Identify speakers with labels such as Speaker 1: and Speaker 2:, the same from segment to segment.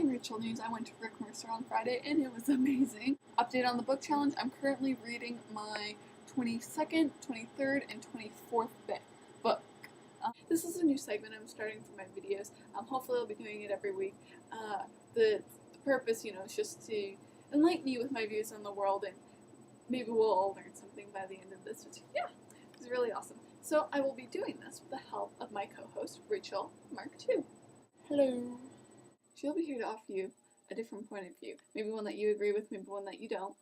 Speaker 1: in Rachael News, I went to Rick Mercer on Friday and it was amazing. Update on the book challenge, I'm currently reading my 22nd, 23rd, and 24th book. This is a new segment I'm starting for my videos. Hopefully I'll be doing it every week. The purpose, is just to enlighten you with my views on the world, and maybe we'll all learn something by the end of this, which, is really awesome. So I will be doing this with the help of my co-host, Rachael II. Hello. She'll be here to offer you a different point of view. Maybe one that you agree with, maybe one that you don't.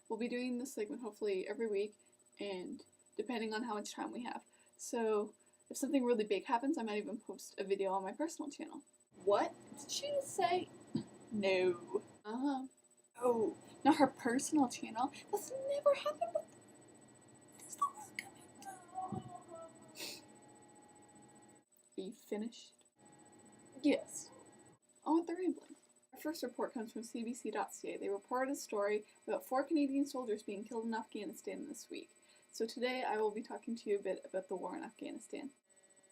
Speaker 1: We'll be doing this segment hopefully every week, and depending on how much time we have. So if something really big happens, I might even post a video on my personal channel. What? Did she just say? No. Oh, not her personal channel. That's never happened before. Is the world coming down? Are you finished? Yes. On with the rambling. Our first report comes from CBC.ca. They reported a story about 4 Canadian soldiers being killed in Afghanistan this week. So today I will be talking to you a bit about the war in Afghanistan.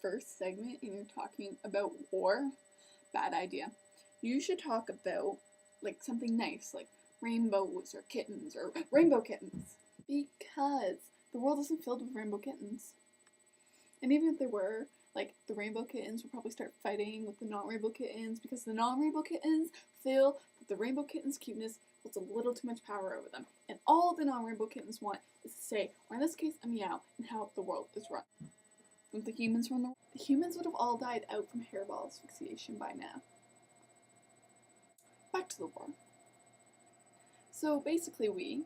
Speaker 1: First segment, and you're talking about war? Bad idea. You should talk about something nice, like rainbows or kittens, or rainbow kittens. Because the world isn't filled with rainbow kittens. And even if there were, the rainbow kittens will probably start fighting with the non-rainbow kittens, because the non-rainbow kittens feel that the rainbow kittens' cuteness holds a little too much power over them. And all the non-rainbow kittens want is to say, or in this case, a meow, and how the world is run. Don't the humans run the world? The humans would have all died out from hairball asphyxiation by now. Back to the war. So basically we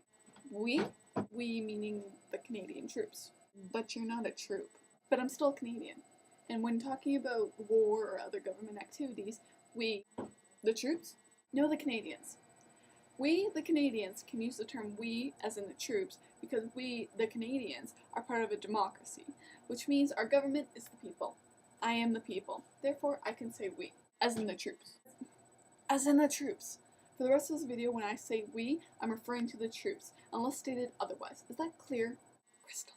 Speaker 1: meaning the Canadian troops. But you're not a troop. But I'm still Canadian. And when talking about war or other government activities, we, the troops? No, the Canadians. We, the Canadians, can use the term we, as in the troops, because we, the Canadians, are part of a democracy, which means our government is the people. I am the people. Therefore, I can say we, as in the troops. As in the troops. For the rest of this video, when I say we, I'm referring to the troops, unless stated otherwise. Is that clear? Crystal.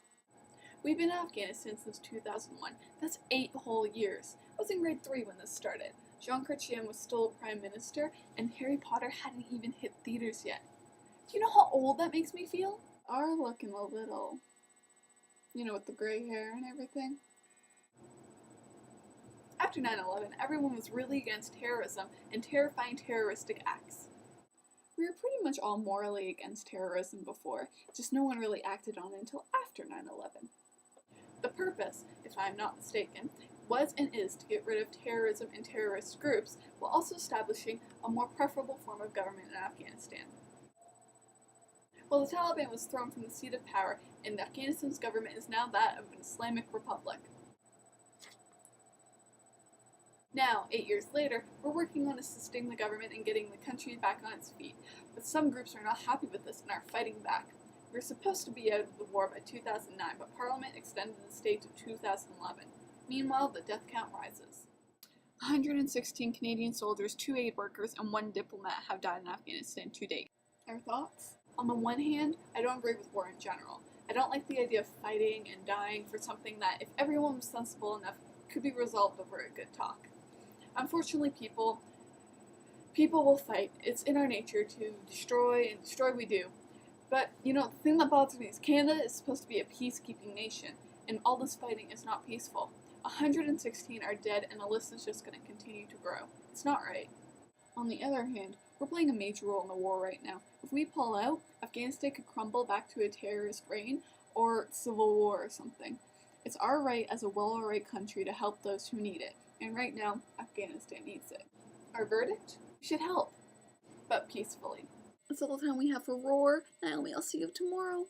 Speaker 1: We've been in Afghanistan since 2001. That's 8 whole years. I was in grade 3 when this started. Jean Chrétien was still Prime Minister, and Harry Potter hadn't even hit theaters yet. Do you know how old that makes me feel? Are looking a little, with the gray hair and everything. After 9/11, everyone was really against terrorism and terrifying terroristic acts. We were pretty much all morally against terrorism before, just no one really acted on it until after 9/11. The purpose, if I am not mistaken, was and is to get rid of terrorism and terrorist groups, while also establishing a more preferable form of government in Afghanistan. Well, the Taliban was thrown from the seat of power, and Afghanistan's government is now that of an Islamic republic. Now, 8 years later, we're working on assisting the government in getting the country back on its feet, but some groups are not happy with this and are fighting back. We were supposed to be out of the war by 2009, but Parliament extended the stay to 2011. Meanwhile, the death count rises. 116 Canadian soldiers, 2 aid workers, and 1 diplomat have died in Afghanistan to date. Our thoughts? On the one hand, I don't agree with war in general. I don't like the idea of fighting and dying for something that, if everyone was sensible enough, could be resolved over a good talk. Unfortunately, people will fight. It's in our nature to destroy, and destroy we do. But, the thing that bothers me is Canada is supposed to be a peacekeeping nation, and all this fighting is not peaceful. 116 are dead, and the list is just going to continue to grow. It's not right. On the other hand, we're playing a major role in the war right now. If we pull out, Afghanistan could crumble back to a terrorist reign or civil war or something. It's our right as a well-alright country to help those who need it, and right now, Afghanistan needs it. Our verdict? We should help, but peacefully. That's all the time we have for RRoRR. Naomi, I'll see you tomorrow.